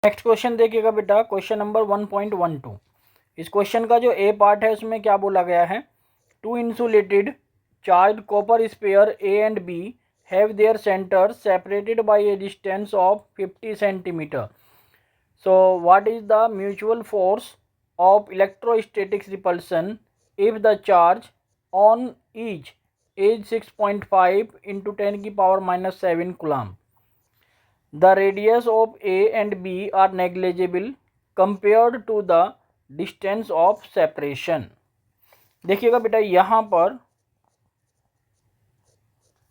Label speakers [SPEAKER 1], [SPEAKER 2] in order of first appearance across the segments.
[SPEAKER 1] Next question देखिएगा बेटा, question number 1.12। इस क्वेश्चन का जो ए पार्ट है उसमें क्या बोला गया है, two insulated charge copper spheres A and B have their centre separated by a distance of 50 centimetre. So what is the mutual force of electrostatics repulsion if the charge on each is 6.5 into 10 की power -7 coulomb. The radius of A and B are negligible compared to the distance of separation। देखिएगा बेटा, यहाँ पर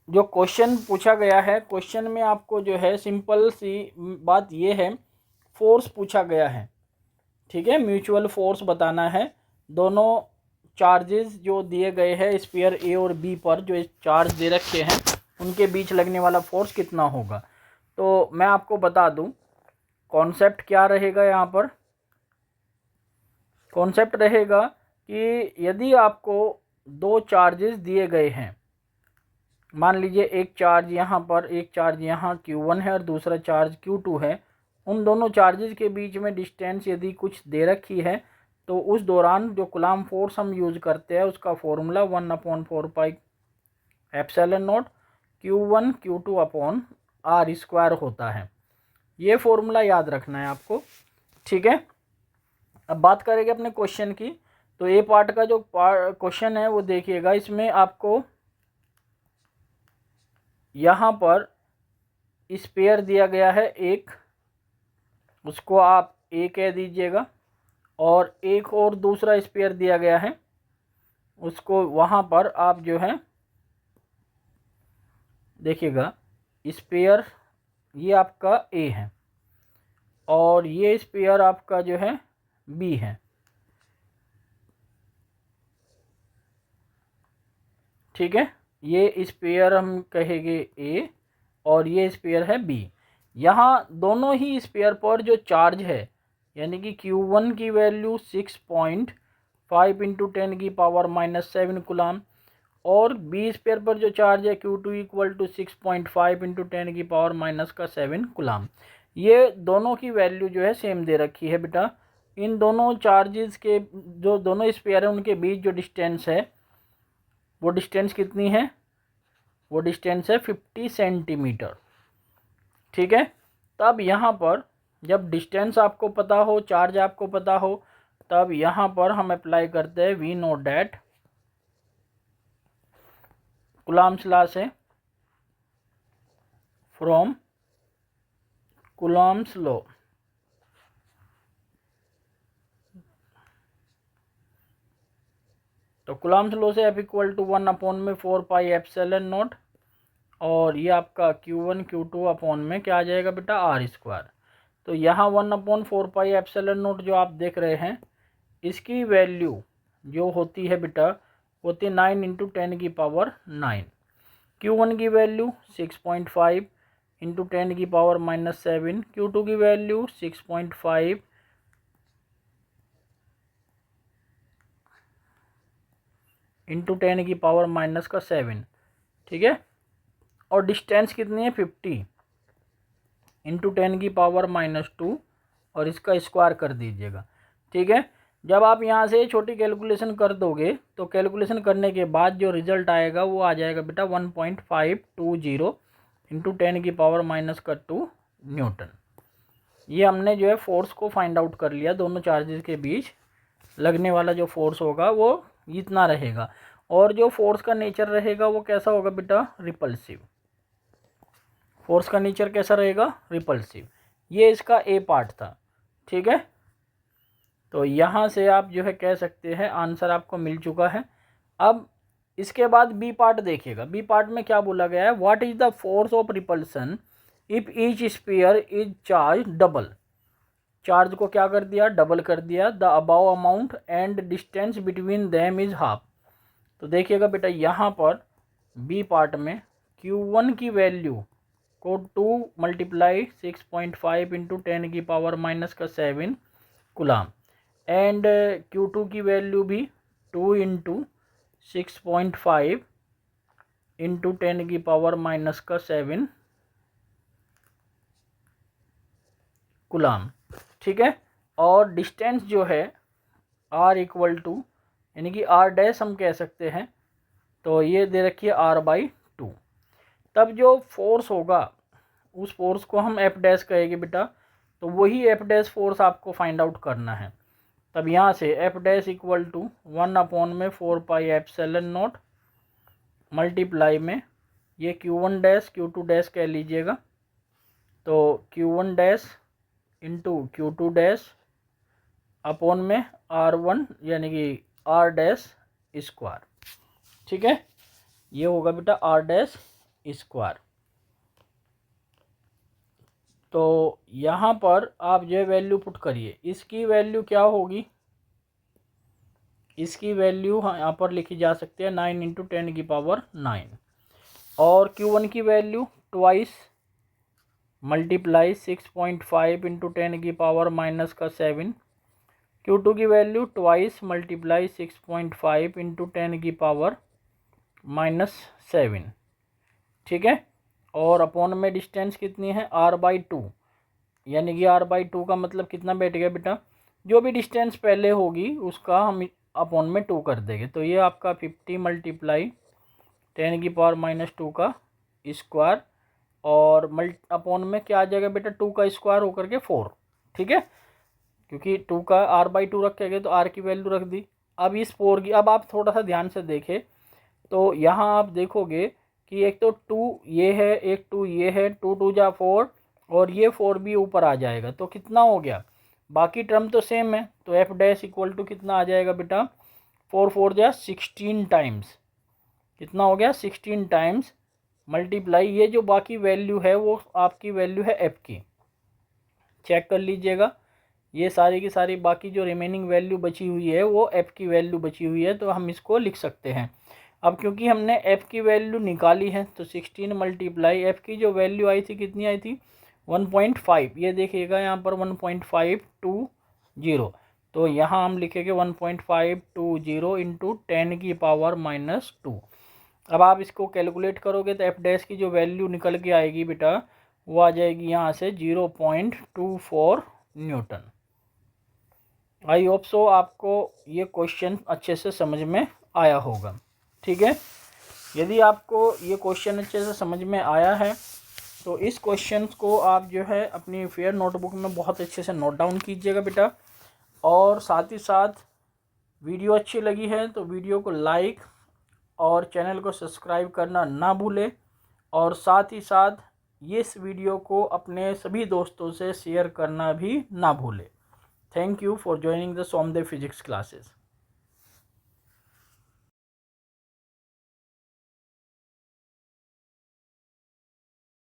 [SPEAKER 1] जो question पूछा गया है, question में आपको जो है सिंपल सी बात ये है, फोर्स पूछा गया है, ठीक है। म्यूचुअल फोर्स बताना है। दोनों चार्जेस जो दिए गए हैं स्फीयर ए और बी पर, जो चार्ज दे रखे हैं उनके बीच लगने वाला फोर्स कितना होगा। तो मैं आपको बता दूं कॉन्सेप्ट क्या रहेगा। यहाँ पर कॉन्सेप्ट रहेगा कि यदि आपको दो चार्जेस दिए गए हैं, मान लीजिए एक चार्ज यहाँ पर, एक चार्ज यहाँ Q1 है और दूसरा चार्ज Q2 है, उन दोनों चार्जेस के बीच में डिस्टेंस यदि कुछ दे रखी है तो उस दौरान जो कूलम्ब फोर्स हम यूज़ करते हैं उसका formula 1/4 epsilon not Q1 Q2 upon R square होता है। ये फॉर्मूला याद रखना है आपको, ठीक है। अब बात करेंगे अपने क्वेश्चन की। तो ए पार्ट का जो क्वेश्चन है वो देखिएगा, इसमें आपको यहाँ पर स्पेयर दिया गया है एक, उसको आप ए कह दीजिएगा, और एक और दूसरा स्पेयर दिया गया है उसको वहाँ पर आप जो है देखिएगा, स्पेयर ये आपका ए है और ये स्पेयर आपका जो है बी है, ठीक है। ये स्पेयर हम कहेंगे ए और ये स्पेयर है बी। यहाँ दोनों ही स्पेयर पर जो चार्ज है, यानी कि Q1 की वैल्यू 6.5 इंटू 10 की पावर -7 कूलम, और बी स्पेयर पर जो चार्ज है Q2 इक्वल टू 6.5 इंटू 10 की पावर -7 कूलम। ये दोनों की वैल्यू जो है सेम दे रखी है बेटा। इन दोनों चार्जेस के जो दोनों स्पेयर है उनके बीच जो डिस्टेंस है वो डिस्टेंस कितनी है, वो डिस्टेंस है 50 सेंटीमीटर, ठीक है। तब यहाँ पर जब डिस्टेंस आपको पता हो, चार्ज आपको पता हो, तब यहाँ पर हम अप्लाई करते हैं we know that Coulomb's law से, फ्रॉम कूलम्ब्स लॉ। तो कूलम्ब्स लॉ से F equal to 1/4 pi epsilon nought, और ये आपका Q1 Q2 अपॉन में क्या आ जाएगा बेटा, R स्क्वायर। तो यहाँ 1/4 पाई एप्सिलॉन नॉट जो आप देख रहे हैं, इसकी वैल्यू जो होती है बेटा होती है 9 इंटू 10 की पावर 9। Q1 की वैल्यू 6.5 इंटू 10 की पावर -7, Q2 की वैल्यू 6.5 इंटू 10 की पावर -7, ठीक है। और डिस्टेंस कितनी है 50 इंटू 10 की पावर -2, और इसका स्क्वायर कर दीजिएगा, ठीक है। जब आप यहाँ से छोटी कैलकुलेशन कर दोगे तो कैलकुलेशन करने के बाद जो रिजल्ट आएगा वो आ जाएगा बेटा 1.520 इंटू 10 की पावर -2 न्यूटन। ये हमने जो है फोर्स को फाइंड आउट कर लिया, दोनों चार्जेस के बीच लगने वाला जो फोर्स होगा वो इतना रहेगा, और जो फोर्स का नेचर रहेगा वो कैसा होगा बेटा, रिपल्सिव। फोर्स का नेचर कैसा रहेगा, रिपल्सिव। ये इसका ए पार्ट था, ठीक है। तो यहाँ से आप जो है कह सकते हैं आंसर आपको मिल चुका है। अब इसके बाद बी पार्ट देखिएगा। बी पार्ट में क्या बोला गया है, what is the force of repulsion if each sphere is charge double. Charge को क्या कर दिया, डबल कर दिया। The above amount and distance between them is half. तो देखिएगा बेटा यहाँ पर बी पार्ट में Q1 की वैल्यू को 2 मल्टीप्लाई 6.5 इंटू 10 की पावर -7 कूलम, एंड Q2 की वैल्यू भी 2 इंटू 6.5 इंटू 10 की पावर -7 कूलाम, ठीक है। और डिस्टेंस जो है r इक्वल टू, यानी कि r डैश हम कह सकते हैं, तो ये दे रखी है r/2। तब जो फोर्स होगा उस फोर्स को हम F डैश कहेंगे बेटा, तो वही F डैश फोर्स आपको फाइंड आउट करना है। तब यहाँ से F dash equal to 1/4πε0 multiply में ये Q1 डैश Q2 डैश कह लीजिएगा, तो Q1 dash into Q2 dash upon में R1 यानी कि R डैश स्क्वायर, ठीक है। ये होगा बेटा R डैश स्क्वायर। तो यहाँ पर आप जो वैल्यू पुट करिए, इसकी वैल्यू क्या होगी, इसकी वैल्यू यहाँ पर लिखी जा सकती है 9 × 10⁹ और Q1 की वैल्यू ट्वाइस मल्टीप्लाई 6.5 × 10⁻⁻7। Q2 की वैल्यू ट्वाइस मल्टीप्लाई 6.5 × 10⁻⁻7, ठीक है। और अपॉन में डिस्टेंस कितनी है r/2, यानी कि r/2 का मतलब कितना बैठ गया बेटा, जो भी डिस्टेंस पहले होगी उसका हम अपॉन में 2 कर देंगे, तो ये आपका 50 मल्टीप्लाई 10⁻⁻2 का स्क्वायर और अपॉन में क्या आ जाएगा बेटा 2 का स्क्वायर होकर के 4, ठीक है। क्योंकि 2 का r/2 रखेंगे तो r की वैल्यू रख दी। अब इस 4 की, अब आप थोड़ा सा ध्यान से देखें तो यहाँ आप देखोगे कि एक तो 2 ये है, एक 2 ये है, 2 2 जा 4 और ये 4 भी ऊपर आ जाएगा, तो कितना हो गया, बाकी टर्म तो सेम है, तो F डैश इक्वल टू कितना आ जाएगा बेटा 4 4 जा 16 टाइम्स, कितना हो गया 16 टाइम्स मल्टीप्लाई, ये जो बाकी वैल्यू है वो आपकी वैल्यू है F की, चेक कर लीजिएगा। ये सारी की सारी बाकी जो रिमेनिंग वैल्यू बची हुई है वो F की वैल्यू बची हुई है, तो हम इसको लिख सकते हैं। अब क्योंकि हमने F की वैल्यू निकाली है तो 16 मल्टीप्लाई F की जो वैल्यू आई थी कितनी आई थी 1.5, ये देखिएगा यहाँ पर 1.520, तो यहाँ हम लिखेंगे 1.520 इंटू 10⁻⁻2। अब आप इसको कैलकुलेट करोगे तो F डैश की जो वैल्यू निकल के आएगी बेटा वो आ जाएगी यहाँ से 0.24 न्यूटन। आई होप सो आपको ये क्वेश्चन अच्छे से समझ में आया होगा, ठीक है। यदि आपको ये क्वेश्चन अच्छे से समझ में आया है तो इस क्वेश्चन को आप जो है अपनी फेयर नोटबुक में बहुत अच्छे से नोट डाउन कीजिएगा बेटा, और साथ ही साथ वीडियो अच्छी लगी है तो वीडियो को लाइक और चैनल को सब्सक्राइब करना ना भूलें, और साथ ही साथ इस वीडियो को अपने सभी दोस्तों से शेयर करना भी ना भूलें। Thank you for joining the Somdev physics classes.